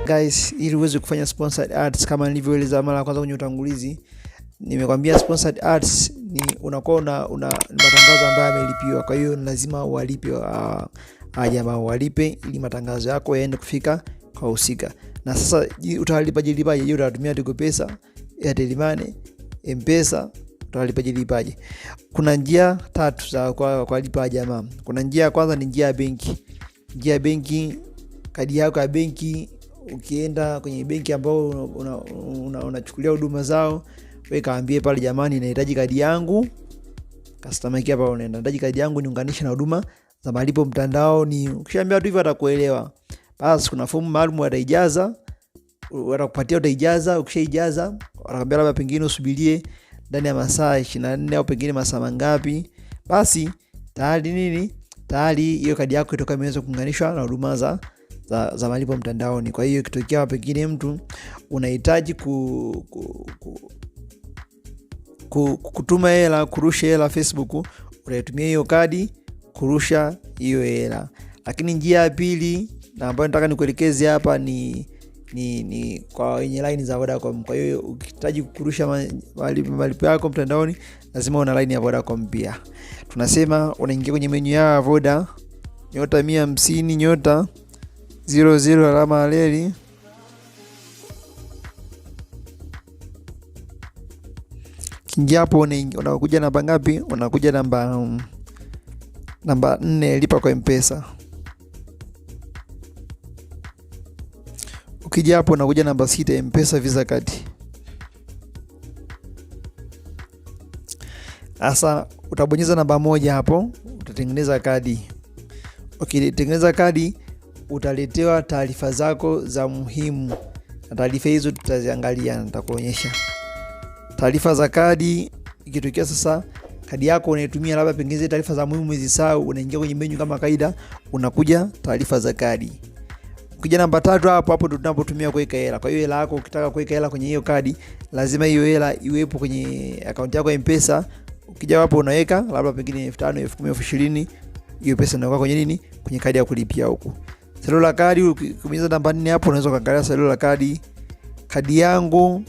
Guys, ili uweze kufanya sponsored ads kama nilivyoeleza mara ya kwanza kwenye utangulizi, nimekwambia sponsored ads ni unakuwa una matangazo ambayo yamelipiwa. Kwa hiyo lazima walipe jamaa walipe ili matangazo yako yaende kufika kwa husika. Na sasa utalipaje? Je, utatumia Tigo Pesa, Airtel Money, M-Pesa, utalipaje? Kuna njia 3 za kwa lipa jamaa. Kuna njia ya kwanza ni njia ya benki. Njia ya benki, kadi yako ya benki, ukienda kwenye benki ambao unachukulia huduma zao, wewe kaambie pale, jamani nahitaji kadi yangu. Customer care hapa unaenda, nahitaji kadi yangu niunganishe na huduma za malipo mtandaoni. Ukishaambia tu hivyo atakuelewa. Basi kuna fomu maalum wataijaza, watakupatia utaijaza. Ukishaijaza watakwambia labda pengine usubirie ndani ya masaa 24 au pengine masaa mangapi. Basi tayari hiyo kadi yako itakuwa imeweza kuunganishwa na huduma za malipo mtandaoni. Kwa hiyo ikitokea pengine mtu unahitaji kutuma hela, kurusha hela Facebook, utaitumia hiyo kadi kurusha hiyo hela. Lakini njia ya pili na ambayo nataka nikuelekeze hapa ni kwa wenye line za Vodacom. Kwa hiyo ukihitaji kurusha malipo yako mtandaoni, lazima una line ya Vodacom pia. Tunasema unaingia kwenye menu ya Voda, *150 *00 alama aleli. Kingia hapo unakuja namba ngapi? Unakuja namba 4, lipa kwa M-Pesa. Ukija hapo unakuja namba 6, M-Pesa Visa Card. Sasa utabonyeza namba 1 hapo, utatengeneza kadi. Ukitengeneza kadi utaletewa taarifa zako za muhimu. Na taarifa hizo tutaziangalia, nitakuonyesha. Taarifa za kadi, ikitokea sasa kadi yako unaitumia labda pengine taarifa za muhimu umezisahau, unaingia kwenye menu kama kaida, unakuja taarifa za kadi. Ukija namba 3 hapo ndio tunapotumia kuweka hela. Kwa hiyo hela yako ukitaka kuweka hela kwenye hiyo kadi, lazima hiyo hela iwepo kwenye account yako ya M-Pesa. Ukija hapo unaweka labda pengine 5,000, 10,000, 20,000, hiyo pesa inakuwa kwenye nini? Kwenye kadi ya kulipia huko. Cellular card, ukibonyeza namba 4 hapo unaweza kuangalia cellular card. Kadi yangu,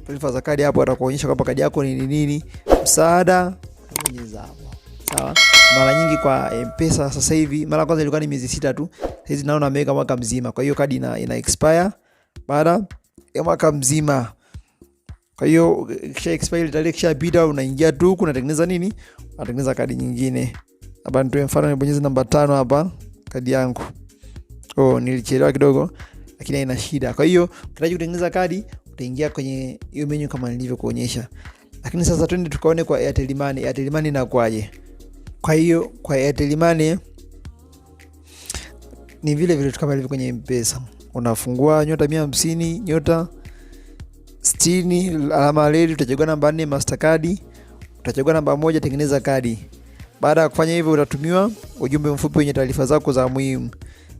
taarifa za kadi hapo atakuonyesha kwamba kadi yako ni nini. Msaada utabonyeza hapo. Sawa? Mara nyingi kwa M-Pesa sasa hivi, mara kwanza ilikuwa ni miezi 6 tu. Sasa hizi naona ameweka mwaka mzima. Kwa hiyo kadi ina expire baada ya mwaka mzima. Kwa hiyo kisha expire tarehe kisha pita, unaingia tu kunatengeneza nini? Unatengeneza kadi nyingine. Hapa nitoe mfano, nibonyeze namba 5 hapa, kadi yangu. Nilichelewa kidogo lakini haina shida. Kwa hiyo ukitaka kutengeneza kadi utaingia kwenye hiyo menu kama nilivyokuonyesha. Lakini sasa twende tukaone kwa Airtel Money. Airtel Money inakuaje? Kwa hiyo kwa Airtel Money ni vile kama ilivyo kwenye M-Pesa. Unafungua *150 *60 alama aleli, utachagua namba 4 Mastercard, utachagua namba 1 tengeneza kadi. Baada ya kufanya hivyo utatumiwa ujumbe mfupi wenye taarifa zako za muhimu.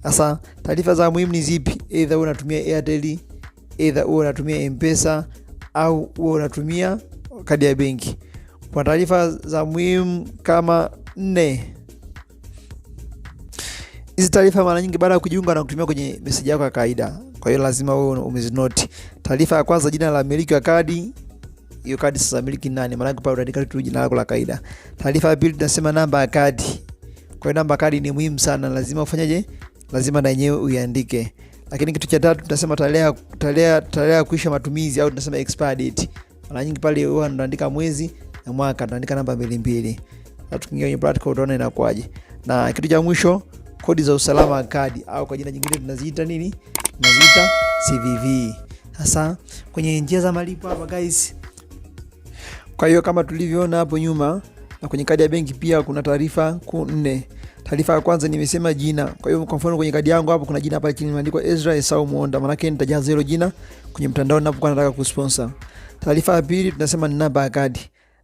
Sasa taarifa za muhimu ni zipi? Either unatumia Airtel, either unatumia M-Pesa, au unatumia kadi ya benki. Kwa taarifa za muhimu kama 4. Hizi taarifa mara nyingi baada ya kujiunga na kutumia kwenye message yako ya kawaida. Kwa hiyo lazima wewe umezinote. Taarifa ya kwanza, jina la mmiliki wa kadi. Hiyo kadi sasa mmiliki nani? Maana pale utaandika tu jina lako la kawaida. Taarifa ya pili tunasema namba ya kadi. Kwa hiyo namba ya kadi ni muhimu sana, lazima ufanyaje? Lazima na yenyewe uiandike. Lakini kitu cha 3 tunasema tarehe ya kuisha matumizi, au tunasema expire date. Mara nyingi pale huwa unaandika mwezi na mwaka, unaandika namba 22. Sasa tukiingia kwenye practical utaona inakuaje. Na kitu cha mwisho, kodi za usalama wa kadi, au kwa jina jingine tunaziita nini? Tunaziita CVV. Sasa kwenye njia za malipo hapa guys, kwa hiyo kama tulivyoona hapo nyuma, na kwenye kadi ya benki pia kuna taarifa 4. Taarifa ya kwanza nimesema jina. Kwa hiyo kwa mfano kwenye kadi yangu hapo kuna jina hapa chini limeandikwa Ezra Esau Muonda, maana yake nitajaza hilo jina kwenye mtandao ninapokuwa nataka kusponsor. Taarifa ya pili tunasema ni namba ya kadi.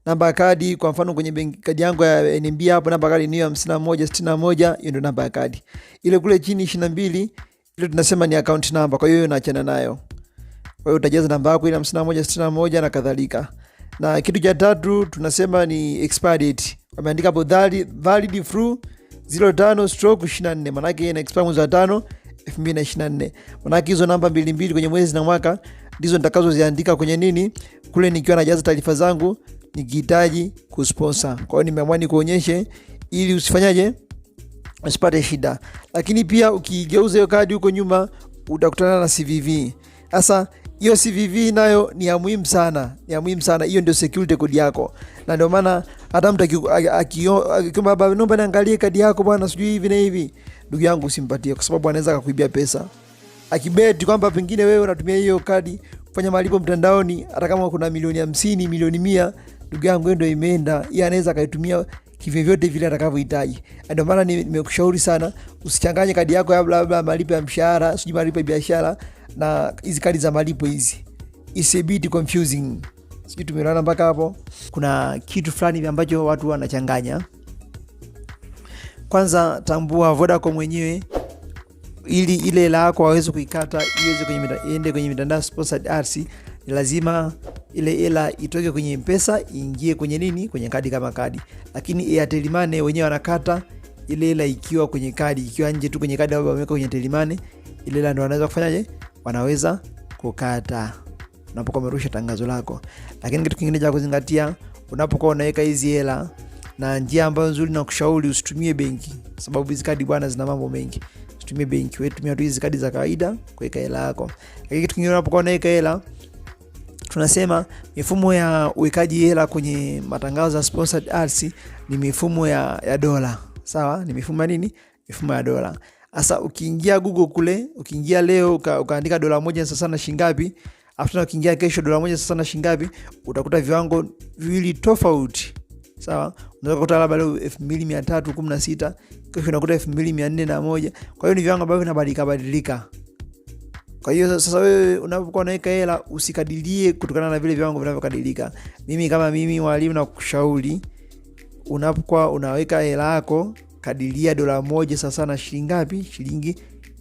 Namba ya kadi, kwa mfano kwenye benki kadi yangu ya NMB hapo namba ya kadi ni 5161, hiyo ndio namba ya kadi. Ile kule chini 22, ile tunasema ni account number, kwa hiyo naachana nayo. Kwa hiyo utajaza namba yako ile 5161 na kadhalika. Na kitu cha 3 tunasema ni expire date. Wameandika hapo valid through 05/24, maana yake ina expire mwezi wa 5 2024. Maana hizo namba 22 kwenye mwezi na mwaka ndizo nitakazoziandika kwenye nini kule nikiwa najaza taarifa zangu nikihitaji kusponsor. Kwa hiyo nimeamua nikuonyeshe ili usifanyaje, usipate shida. Lakini pia ukigeuza hiyo kadi huko nyuma utakutana na CVV. Sasa hiyo CVV nayo ni ya muhimu sana, ni ya muhimu sana. Hiyo ndio security code yako. Na ndio maana hata mtu akiomba baba, naomba niangalie kadi yako bwana, sijui hivi na hivi, ndugu yangu usimpatie, kwa sababu anaweza kukuibia pesa. Akibeti kwamba pengine wewe unatumia hiyo kadi kufanya malipo mtandaoni, hata kama kuna milioni 50, milioni 100, ndugu yangu ndio imeenda, yeye anaweza kaitumia kivyovyote vile atakavyohitaji. Ndio maana nimekushauri sana usichanganye kadi yako ya labda malipo ya mshahara, sijui malipo ya biashara na hizi kadi za malipo hizi. It's a bit confusing. Sijui tumeelewana mpaka hapo? Kuna kitu fulani ambacho watu wanachanganya. Kwanza tambua Vodacom mwenyewe ili ile hela yako waweze kuikata iende kwenye mitandao sponsored ads, lazima ile hela itoke kwenye M-Pesa iingie kwenye nini, kwenye kadi kama kadi. Lakini Airtel Money wenyewe wanakata ile hela ikiwa kwenye kadi, ikiwa nje tu kwenye kadi au wameweka kwenye Airtel Money, ile hela ndio wanaweza kufanyaje, wanaweza kukata unapokuwa umerusha tangazo lako. Lakini kitu kingine cha kuzingatia unapokuwa unaweka hizi hela, na njia ambayo nzuri na kushauri usitumie benki, sababu hizi kadi bwana zina mambo mengi. Usitumie benki, wewe tumia tu hizi kadi za kawaida kuweka hela yako. Lakini kitu kingine unapokuwa unaweka hela, tunasema mifumo ya uwekaji hela kwenye matangazo ya sponsored ads ni mifumo ya dola. Sawa? Ni mifumo ya nini? Mifumo ya dola. Sasa ukiingia Google kule, ukiingia leo ukaandika $1 sasa na shilingi ngapi, afu ukiingia kesho $1 sasa na shilingi ngapi, utakuta viwango viwili tofauti. Sawa? Unaweza kukuta labda leo 2316, kesho unakuta 2401. Kwa hiyo ni viwango ambavyo vinabadilika. Kwa hiyo sasa wewe unapokuwa unaweka hela usikadirie kutokana na vile viwango vinavyokadilika. Mimi kama mimi mwalimu na kushauri, unapokuwa unaweka hela yako kadiria $1 sasa na shilingi ngapi? Shilingi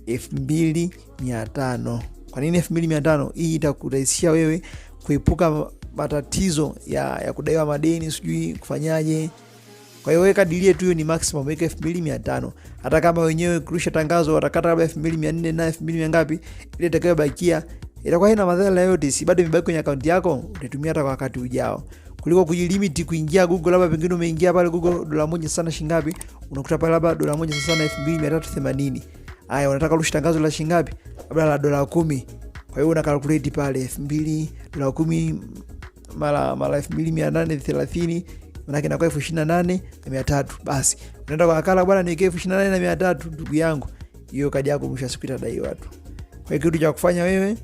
2500. Kwa nini 2500? Hii itakurahisishia wewe kuepuka matatizo ya kudaiwa madeni, sijui kufanyaje. Kwa hiyo wewe kadirie tu, hiyo ni maximum, weka 2500. Hata kama wenyewe kurusha tangazo watakata labda 2400 na 2000 ngapi, ile itakayobakia itakuwa haina madhara yote, si bado imebaki kwenye account yako, utatumia hata kwa wakati ujao. Kuliko kujilimit kuingia Google, labda pengine umeingia pale Google $1 sana shilingi ngapi, unakuta pale labda $1 sana 2380. Haya, unataka kurusha tangazo la shilingi ngapi? Labda la $10. Kwa hiyo una calculate pale $10 mara 2830, maana yake inakuwa 28300. Basi unaenda kwa wakala, bwana ni 28300, ndugu yangu, hiyo kadi yako mwisho siku itadai watu. Kwa hiyo kitu cha kufanya wewe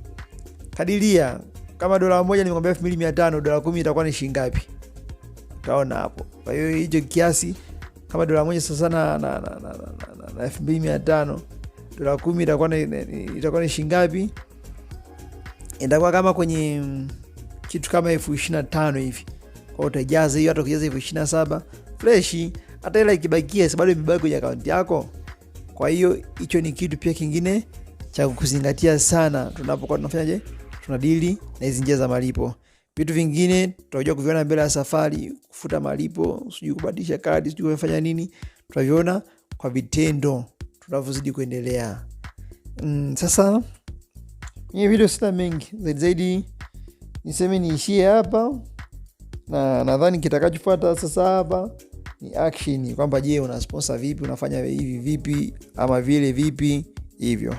kadiria, kama $1 nimekwambia 2500, $10 itakuwa ni shilingi ngapi? Utaona hapo. Kwa hiyo hicho kiasi, kama $1 sasa na 2500, $10 itakuwa ni shilingi ngapi? Itakuwa kama kwenye kitu kama 25000 hivi. Kwa utajaza hiyo, hata ukijaza 27000 fresh, hata ile ikibakia bado imebaki kwenye account yako. Kwa hiyo hicho ni kitu pia kingine cha kuzingatia sana tunapokuwa tunafanyaje, tunadili na hizo njia za malipo. Vitu vingine tutakuja kuviona mbele ya safari, kufuta malipo, sijui kubadilisha kadi, sijui kufanya nini, tutaviona kwa vitendo tunavyozidi kuendelea. Sasa hii video sina mengi zaidi, niseme niishie hapa, na nadhani kitakachofuata sasa hapa ni action, kwamba je, una sponsor vipi, unafanya hivi vipi ama vile vipi hivyo.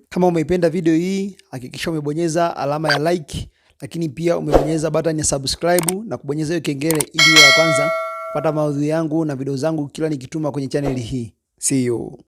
Kama umeipenda video hii, hakikisha umebonyeza alama ya like, lakini pia umebonyeza button ya subscribe na kubonyeza hiyo kengele ili ya kwanza kupata maudhui yangu na video zangu kila nikituma kwenye channel hii. See you.